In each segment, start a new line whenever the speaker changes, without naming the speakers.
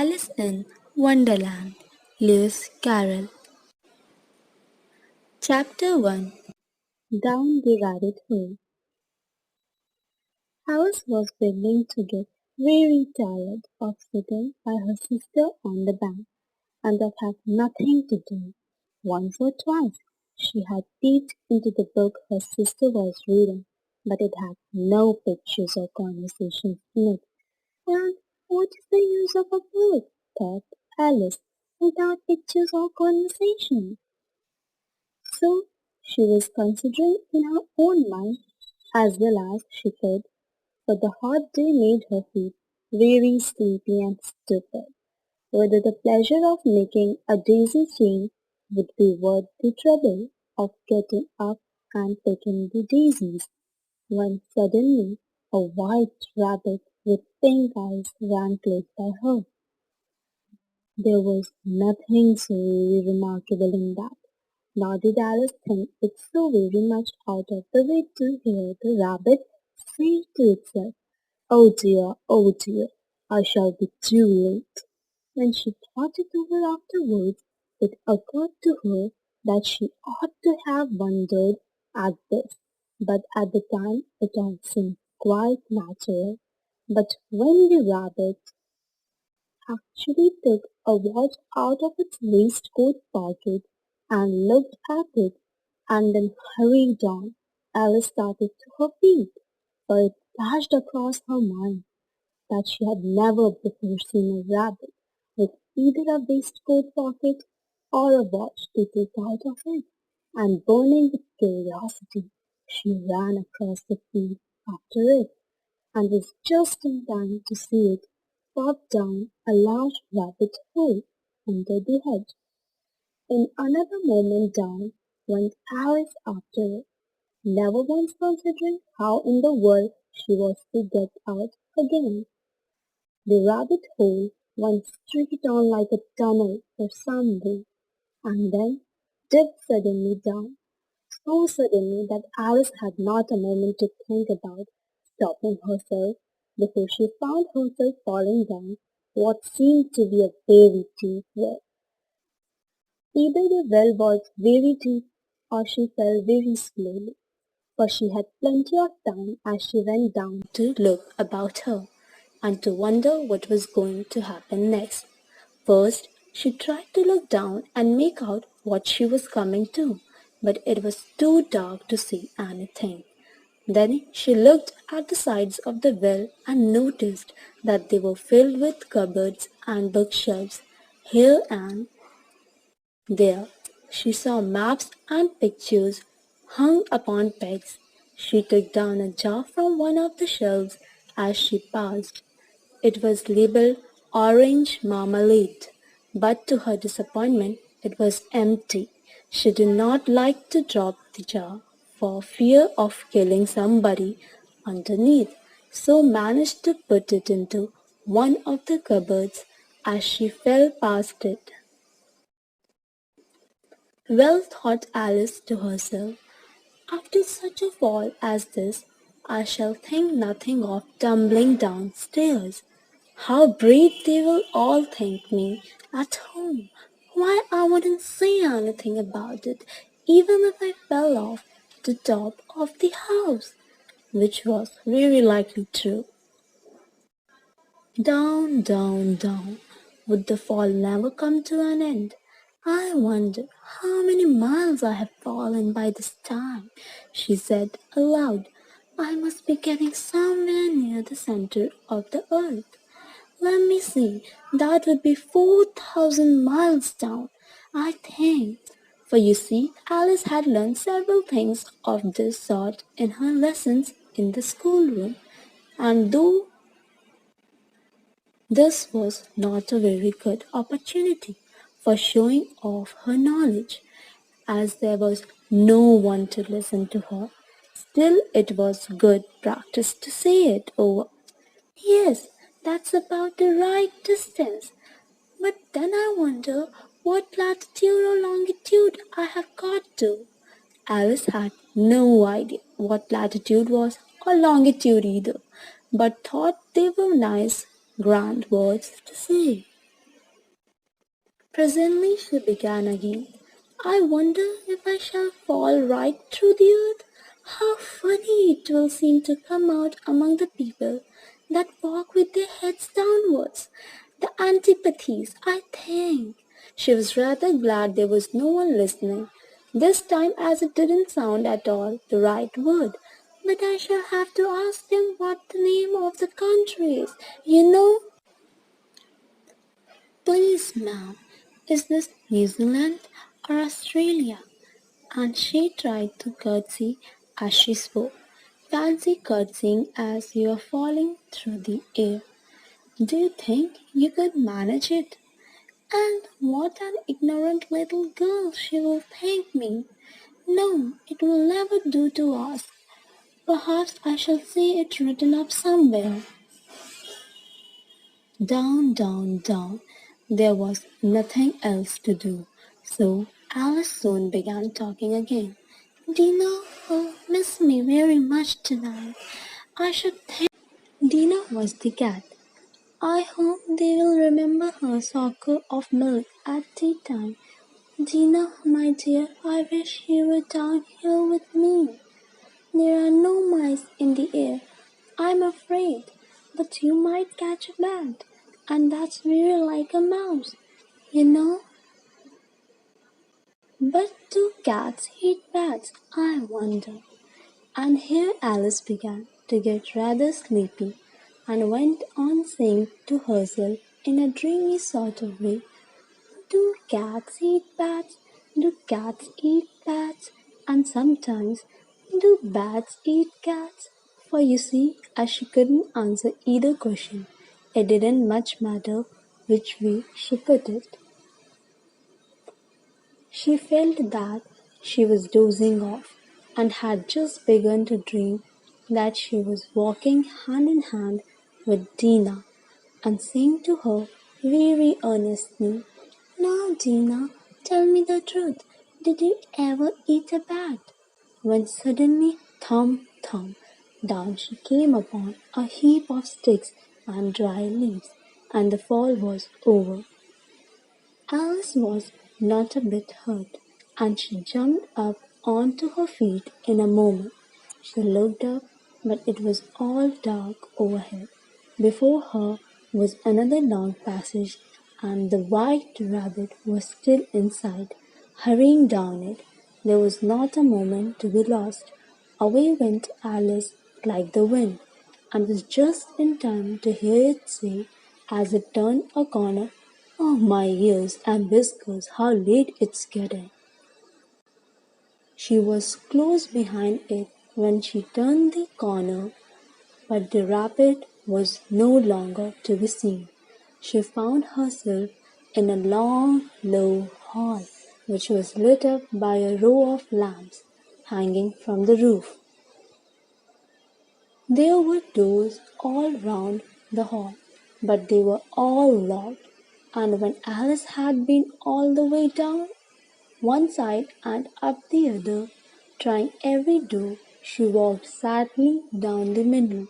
Alice in Wonderland, Lewis Carroll. Chapter 1. Down the Rabbit Hole. Alice was beginning to get very tired of sitting by her sister on the bank, and of having nothing to do. Once or twice she had peeped into the book her sister was reading, but it had no pictures or conversations in it. And what is the use of a book, thought Alice, without pictures or conversation? So she was considering in her own mind, as well as she could, for the hot day made her feet very sleepy and stupid, whether the pleasure of making a daisy chain would be worth the trouble of getting up and picking the daisies, when suddenly a white rabbit with pink eyes ran close by her. There was nothing so very remarkable in that, nor did Alice think it so very much out of the way to hear the rabbit say to itself, oh dear, I shall be too late. When she thought it over afterwards, it occurred to her that she ought to have wondered at this, but at the time it all seemed quite natural. But when the rabbit actually took a watch out of its waistcoat pocket and looked at it and then hurried on, Alice started to her feet, for it flashed across her mind that she had never before seen a rabbit with either a waistcoat pocket or a watch to take out of it, and burning with curiosity, she ran across the field after it, and was just in time to see it pop down a large rabbit hole under the hedge. In another moment down went Alice after it, never once considering how in the world she was to get out again. The rabbit hole went straight on like a tunnel for some way, and then dipped suddenly down, so suddenly that Alice had not a moment to think about stopping herself before she found herself falling down what seemed to be a very deep well. Either the well was very deep or she fell very slowly, for she had plenty of time as she went down to look about her and to wonder what was going to happen next. First, she tried to look down and make out what she was coming to, but it was too dark to see anything. Then she looked at the sides of the well and noticed that they were filled with cupboards and bookshelves. Here and there she saw maps and pictures hung upon pegs. She took down a jar from one of the shelves as she passed. It was labeled orange marmalade, but to her disappointment it was empty. She did not like to drop the jar for fear of killing somebody underneath, so managed to put it into one of the cupboards as she fell past it. Well, thought Alice to herself, after such a fall as this, I shall think nothing of tumbling downstairs. How brave they will all think me at home. Why, I wouldn't say anything about it, even if I fell off the top of the house, which was very likely true. Down, down, down. Would the fall never come to an end? I wonder how many miles I have fallen by this time, she said aloud. I must be getting somewhere near the center of the earth. Let me see, that would be 4,000 miles down, I think. For you see, Alice had learned several things of this sort in her lessons in the schoolroom, and though this was not a very good opportunity for showing off her knowledge, as there was no one to listen to her. Still, it was good practice to say it over. Yes, that's about the right distance. But then I wonder what latitude or longitude I have got to. Alice had no idea what latitude was or longitude either, but thought they were nice, grand words to say. Presently she began again. I wonder if I shall fall right through the earth. How funny it will seem to come out among the people that walk with their heads downwards. The antipathies, I think. She was rather glad there was no one listening, this time as it didn't sound at all the right word. But I shall have to ask them what the name of the country is. You know, please, ma'am, is this New Zealand or Australia? And she tried to curtsy as she spoke. Fancy curtsying as you are falling through the air. Do you think you could manage it? And what an ignorant little girl she will think me. No, it will never do to ask. Perhaps I shall see it written up somewhere. Down, down, down. There was nothing else to do. So Alice soon began talking again. Dina will miss me very much tonight. I should think. Dina was the cat. I hope they will remember her soccer of milk at tea time. Dina, my dear, I wish you were down here with me. There are no mice in the air. I'm afraid, but you might catch a bat, and that's very like a mouse, you know. But do cats eat bats, I wonder? And here Alice began to get rather sleepy, and went on saying to herself in a dreamy sort of way, do cats eat bats? Do cats eat bats? And sometimes, do bats eat cats? For you see, as she couldn't answer either question, it didn't much matter which way she put it. She felt that she was dozing off, and had just begun to dream that she was walking hand in hand with Dina, and saying to her very earnestly, now, Dina, tell me the truth. Did you ever eat a bat? When suddenly, thump, thump, down she came upon a heap of sticks and dry leaves, and the fall was over. Alice was not a bit hurt, and she jumped up onto her feet in a moment. She looked up, but it was all dark overhead. Before her was another long passage, and the white rabbit was still inside, hurrying down it. There was not a moment to be lost. Away went Alice like the wind, and was just in time to hear it say, as it turned a corner, oh, my ears and whiskers, how late it's getting. She was close behind it when she turned the corner, but the rabbit was no longer to be seen. She found herself in a long, low hall, which was lit up by a row of lamps hanging from the roof. There were doors all round the hall, but they were all locked, and when Alice had been all the way down one side and up the other, trying every door, she walked sadly down the middle,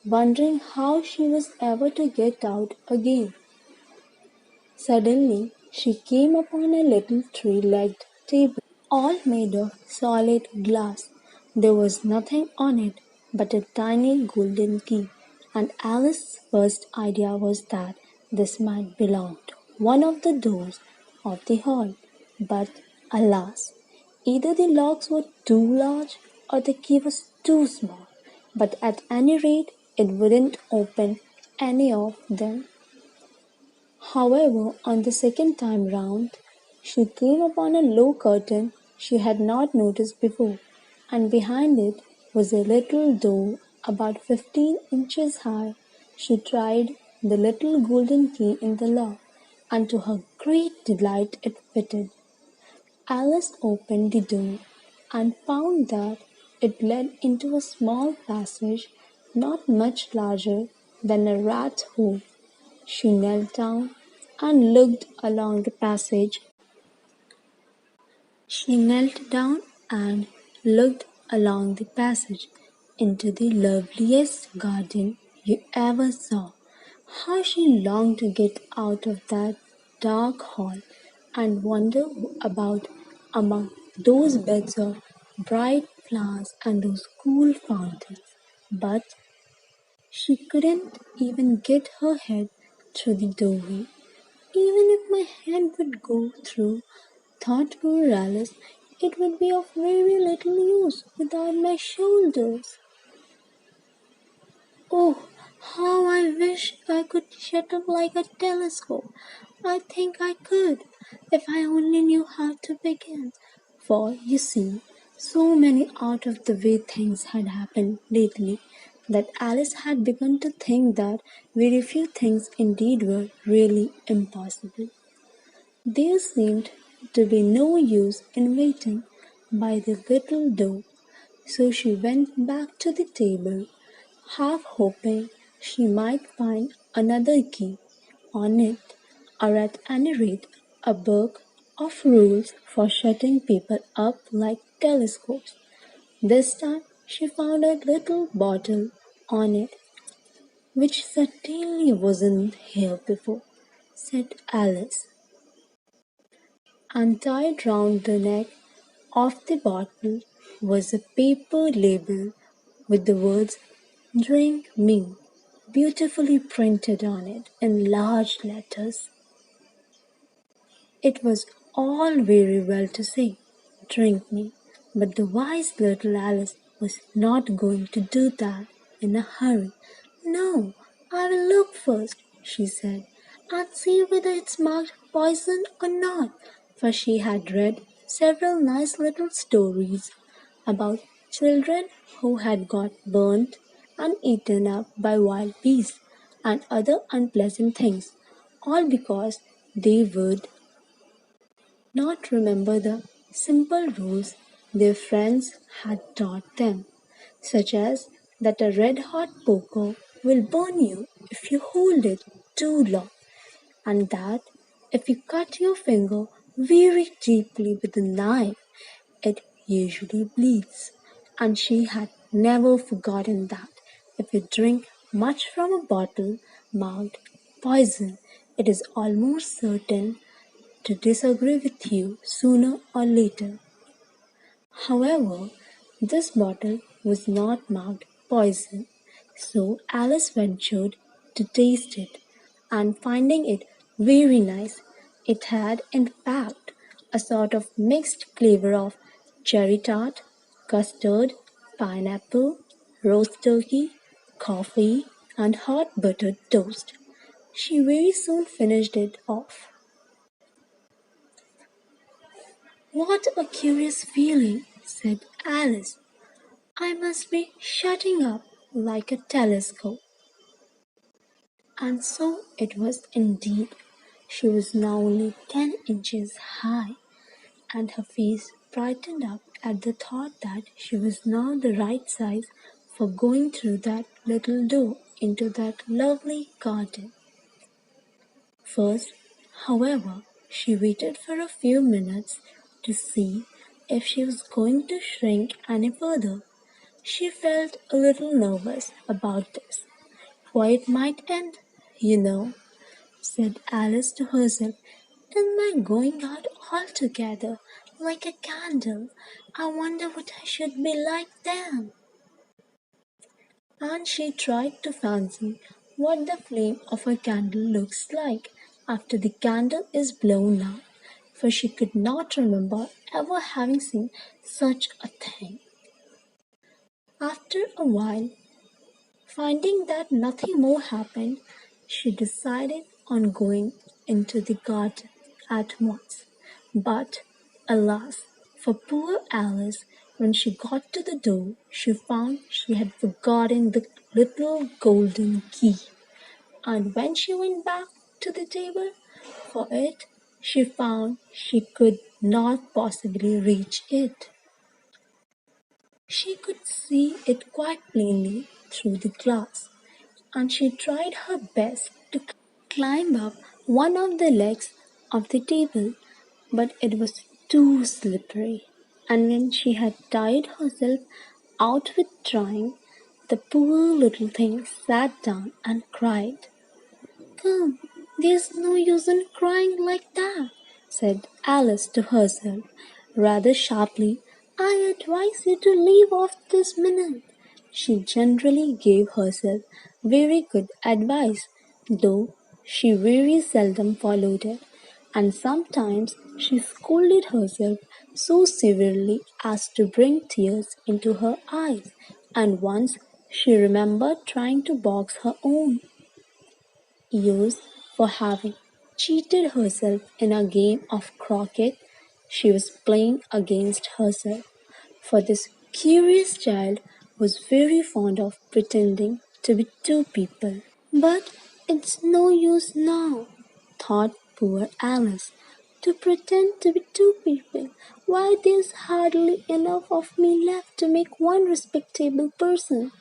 wondering how she was ever to get out again. Suddenly she came upon a little three-legged table, all made of solid glass. There was nothing on it but a tiny golden key, and Alice's first idea was that this might belong to one of the doors of the hall. But alas, either the locks were too large or the key was too small. But at any rate, it wouldn't open any of them. However, on the second time round, she came upon a low curtain she had not noticed before, and behind it was a little door about 15 inches high. She tried the little golden key in the lock, and to her great delight it fitted. Alice opened the door and found that it led into a small passage not much larger than a rat's hole. She knelt down and looked along the passage. She knelt down and looked along the passage into the loveliest garden you ever saw. How she longed to get out of that dark hall and wonder about among those beds of bright flowers and those cool fountains. But she couldn't even get her head through the doorway. Even if my head would go through, thought poor Alice, it would be of very little use without my shoulders. Oh, how I wish I could shut up like a telescope. I think I could, if I only knew how to begin. For, you see, so many out of the way things had happened lately that Alice had begun to think that very few things indeed were really impossible. There seemed to be no use in waiting by the little door, so she went back to the table, half hoping she might find another key on it, or at any rate a book of rules for shutting people up like telescopes. This time she found a little bottle on it, which certainly wasn't here before, said Alice. And tied round the neck of the bottle was a paper label with the words "Drink Me" beautifully printed on it in large letters. It was all very well to say, "Drink me," but the wise little Alice was not going to do that in a hurry. "No, I will look first," she said, "and see whether it's marked poison or not," for she had read several nice little stories about children who had got burnt and eaten up by wild beasts and other unpleasant things, all because they would not remember the simple rules their friends had taught them, such as that a red hot poker will burn you if you hold it too long, and that if you cut your finger very deeply with a knife, it usually bleeds. And she had never forgotten that if you drink much from a bottle marked poison, it is almost certain to disagree with you sooner or later. However, this bottle was not marked poison, so Alice ventured to taste it, and finding it very nice, it had in fact a sort of mixed flavour of cherry tart, custard, pineapple, roast turkey, coffee, and hot buttered toast. She very soon finished it off. "What a curious feeling," said Alice. "I must be shutting up like a telescope." And so it was indeed. She was now only 10 inches high, and her face brightened up at the thought that she was now the right size for going through that little door into that lovely garden. First, however, she waited for a few minutes to see if she was going to shrink any further. She felt a little nervous about this, for it might end, you know, said Alice to herself, in my going out altogether like a candle. I wonder what I should be like then. And she tried to fancy what the flame of a candle looks like after the candle is blown out, for she could not remember ever having seen such a thing. After a while, finding that nothing more happened, she decided on going into the garden at once. But, alas, for poor Alice, when she got to the door, she found she had forgotten the little golden key. And when she went back to the table for it, she found she could not possibly reach it. She could see it quite plainly through the glass, and she tried her best to climb up one of the legs of the table, but it was too slippery. And when she had tired herself out with trying, the poor little thing sat down and cried, "Come, There's no use in crying like that, said Alice to herself, rather sharply. I advise you to leave off this minute. She generally gave herself very good advice, though she very seldom followed it, and sometimes she scolded herself so severely as to bring tears into her eyes, and once she remembered trying to box her own ears for having cheated herself in a game of croquet she was playing against herself. For this curious child was very fond of pretending to be two people. But it's no use now, thought poor Alice, to pretend to be two people. Why, there's hardly enough of me left to make one respectable person.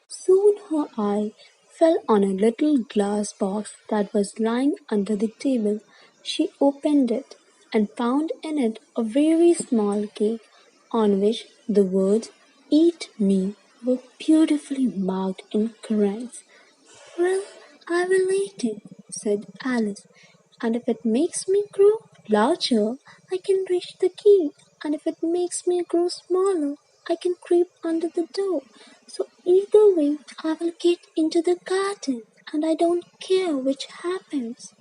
Soon her eye fell on a little glass box that was lying under the table. She opened it and found in it a very small cake on which the words "Eat me" were beautifully marked in crayons. "Well, I will eat it," said Alice, "and if it makes me grow larger, I can reach the key, and if it makes me grow smaller, I can creep under the door. So either way, I will get into the garden, and I don't care which happens."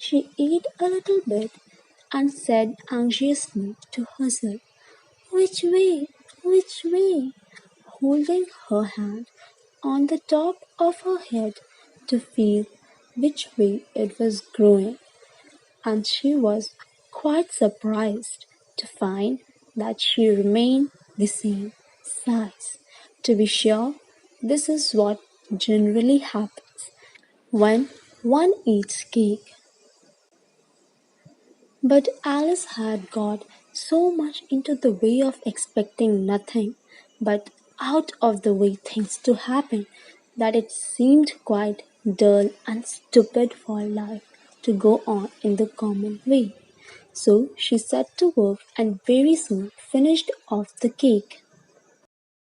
She ate a little bit and said anxiously to herself, "Which way? Which way?" holding her hand on the top of her head to feel which way it was growing, and she was quite surprised to find that she remained the same size. To be sure, this is what generally happens when one eats cake. But Alice had got so much into the way of expecting nothing but out of the way things to happen that it seemed quite dull and stupid for life to go on in the common way. So she set to work and very soon finished off the cake.